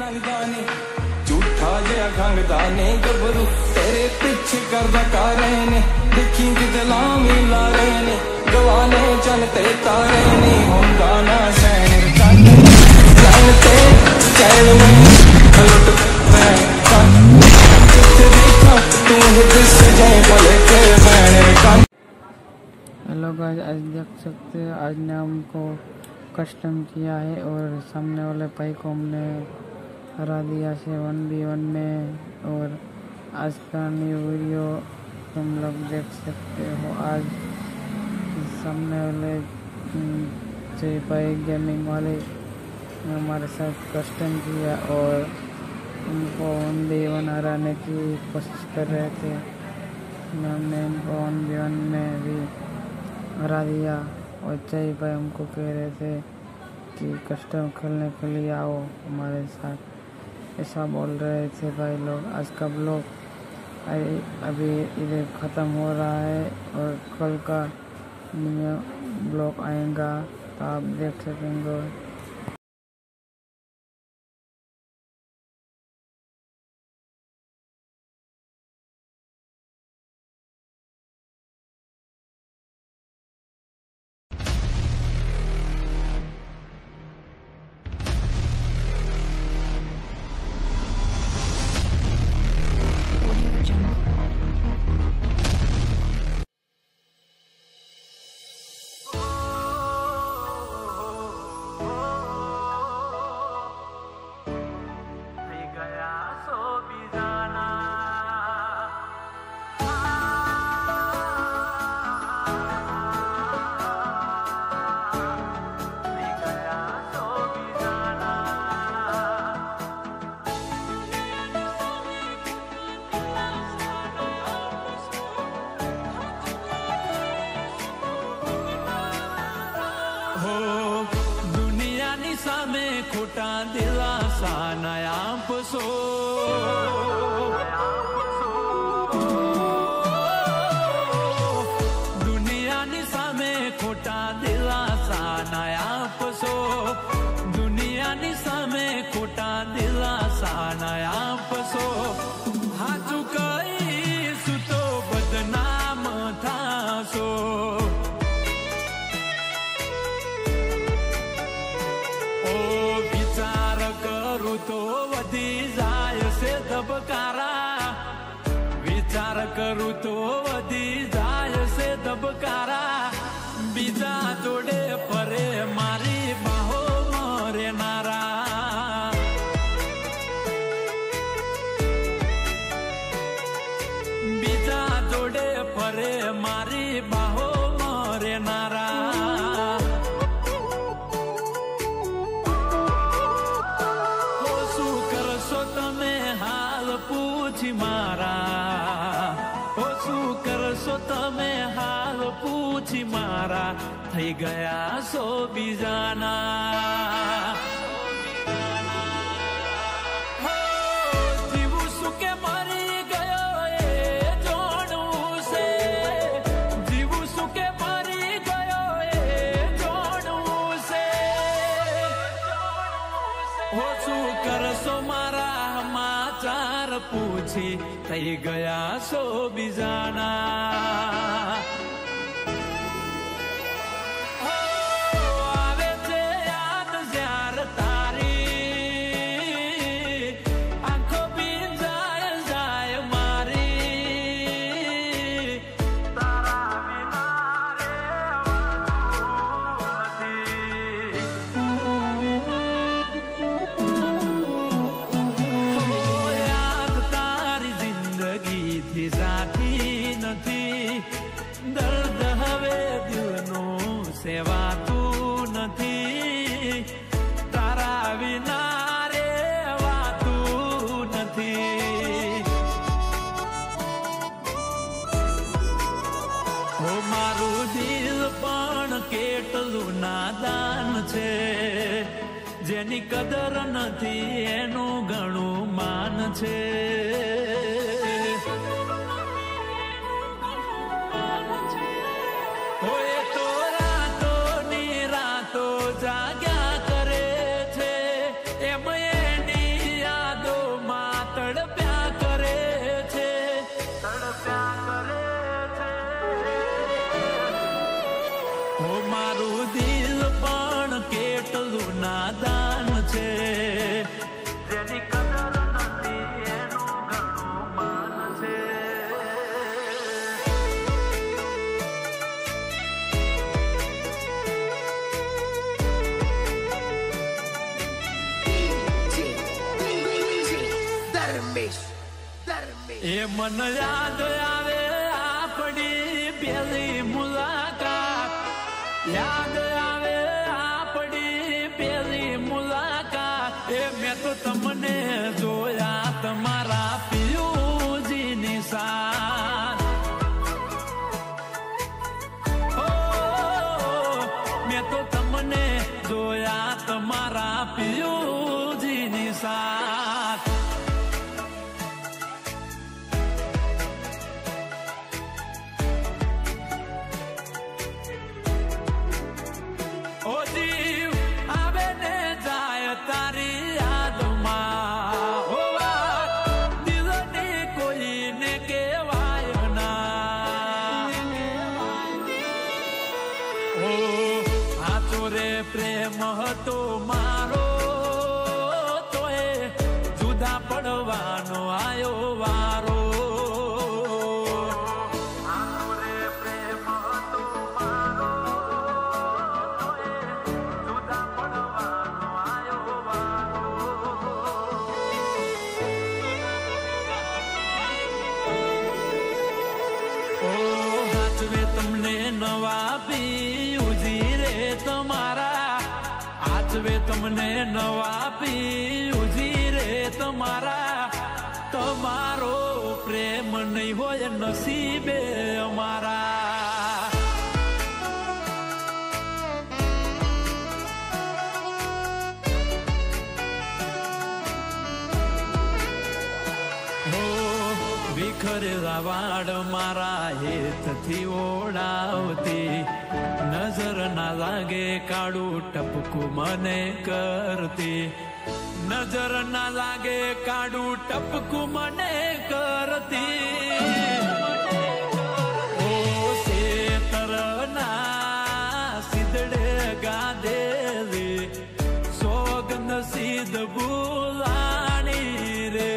खानदानी झूठा जया खंगदाने गबरू तेरे पीछे करदा कारे ने दिखी दिला मिला रहे ने गवाने चलते तारे ने होंदा ना सैन जानते चैन में लुट मैं देखा तू दिस जाए बोले के बैन। हेलो गाइस, आज देख सकते हैं आज ने हमको कस्टम किया है और सामने वाले भाई को हमने हरा दिया से 1v1 में। और आज का न्यू वीडियो तुम लोग देख सकते हो। आज सामने वाले जय भाई गेमिंग वाले हमारे साथ कस्टम किया और उनको 1v1 हराने की कोशिश कर रहे थे। हमने उनको 1v1 में भी हरा दिया और जय भाई हमको कह रहे थे कि कस्टम खेलने के लिए आओ हमारे साथ, ऐसा बोल रहे थे भाई लोग। आज का ब्लॉग अभी इधर ख़त्म हो रहा है और कल का न्यू ब्लॉग आएगा तो आप देख सकेंगे। दुनियानी सामे खोटा दिलासा नया पसो दुनियानी सामे खोटा दिलासा नया पसो दुनियानी सामे खोटा दिलासा नया पसो हाचू कई सुतो बदनाम थासो तो वधी जाय से दबकारा विचार करू तो वधी जाय से दबकारा बीजा जोडे परे मारी बाहो मरे नारा बीजा जोडे परे मारी बाहो मरे नारा पूछी मारा ओ शू करशो तमे हाल पूछी मारा थई गया सो बीजाना जीवू सुके मरी गयो ए जोड़ू से जीवू सुके मरी गयो ए जोड़ू से हो शू करशो मारा चार पूछी थई गया सो बीजाना आवे छे याद जार तारी आंखों बीन जाय जाय मारी तारा बिना रे जाती નથી દર્દ હવે દિલનું સેવાતું નથી તારા વિના રેવાતું નથી ઓ મારું દિલ પણ કેટલું નાદાન છે જેની કદર નથી એનું ઘણું માન છે જાગ્યા કરે છે એમ એની એ મન યાદ આવે આપણી પેલી મુલાકાત, યાદ આવે આપણી પેલી મુલાકાત. એ મેં તો તમને જોયા તમારા પિયુજીની સાથ. મેં તો તમને જોયા તમારા પિયુજીની સાથ. ઓ જીવ આવે ને જાય તારી યાદમાં, ઓ વાત દિલની કોઈને કહેવાય ના. ઓ સાચો રે પ્રેમ હતો મારો, તોય જુદા પડવાનો આયો વારો. તમને નવા પિયુજી રે તમારા, આચવે તમને નવા પિયુજી રે તમારા. તમારો પ્રેમ નહીં હોય નસીબે અમારા. વિખરેલા વાડ મારા હેતથી ઓળાવતી, નજર ના લાગે કાળું ટપકું મને કરતી, નજર ના લાગે કાળું ટપકું મને કરતી. ઓ શેતરના સિદડે ગાધેલી સોગંદ સીધ ભૂલાણી રે.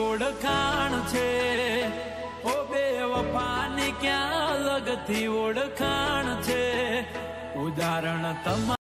ઓળખાણ છે ઓ બેવફાની ક્યાં લગથી ઓળખાણ છે. ઉદાહરણ તમારું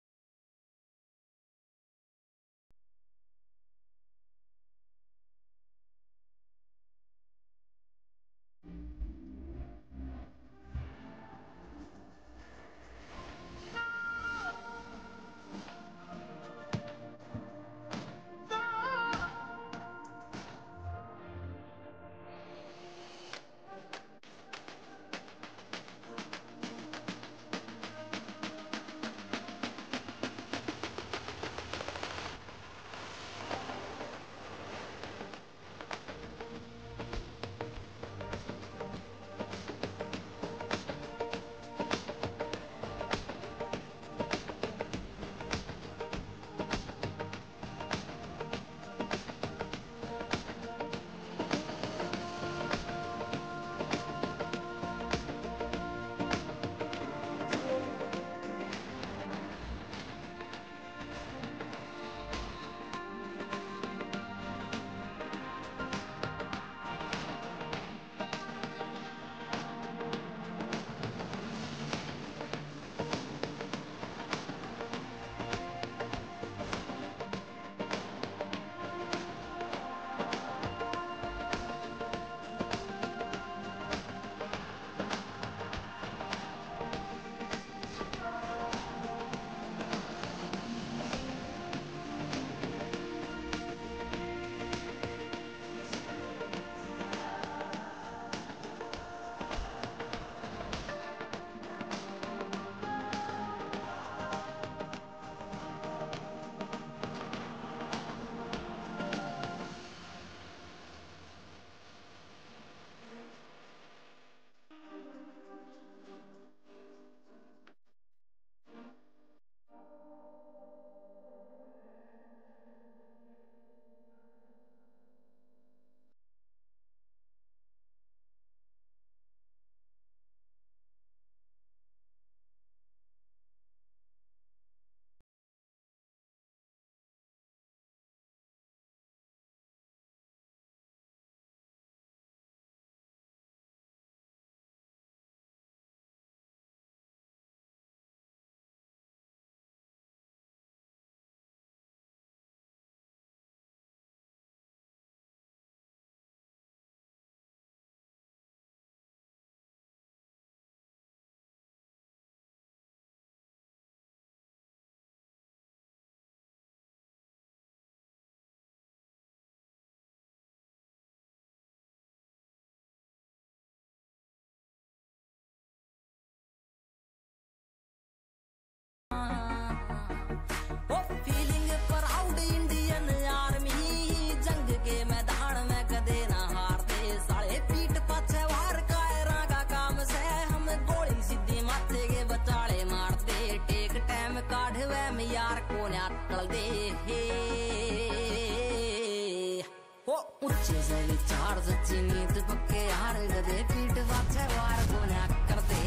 से विचार सच्ची नीत पक्के यार गधे पीठ पाछे वार को ना करते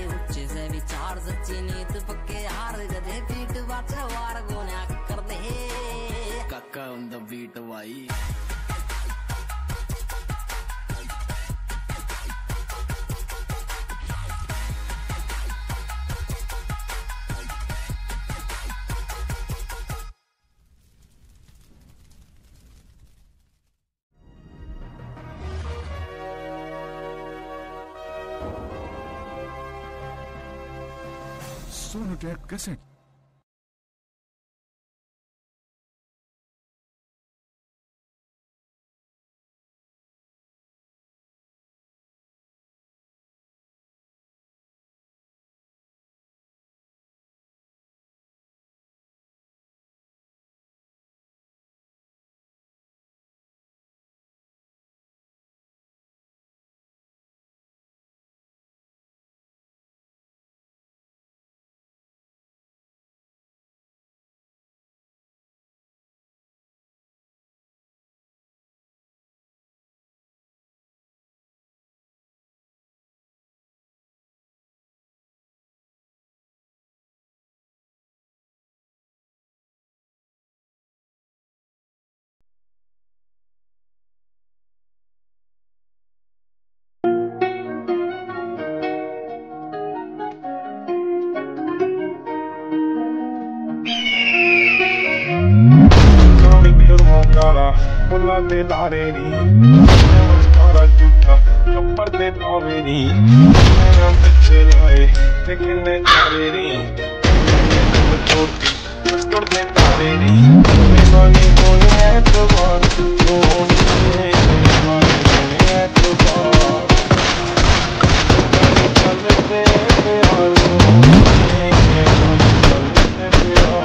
ऊंचे से विचार सच्ची नीत पक्के यार गधे पीठ पाछे वार को ना करते काका on the beat भाई Sonotech cassette. फुल्ला दे लारे नी सारा झूठा चप्पर दे पावे नी बच्चे लाए ते किन्ने तारे नी छोड़ दे तारे नी बेमानी कोई ऐतबार सोने बेमानी कोई ऐतबार चल दे प्यार सोने चल दे प्यार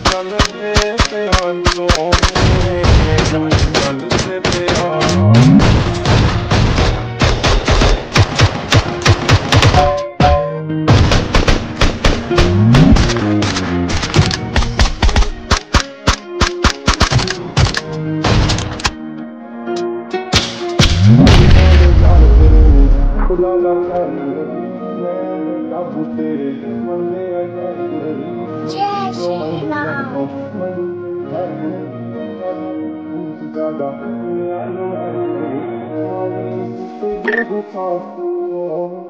चल दे प्यार सोने चल दे प्यार खुदा दा मैं काबू तेरे मंदे जय श्री राम ज्यादा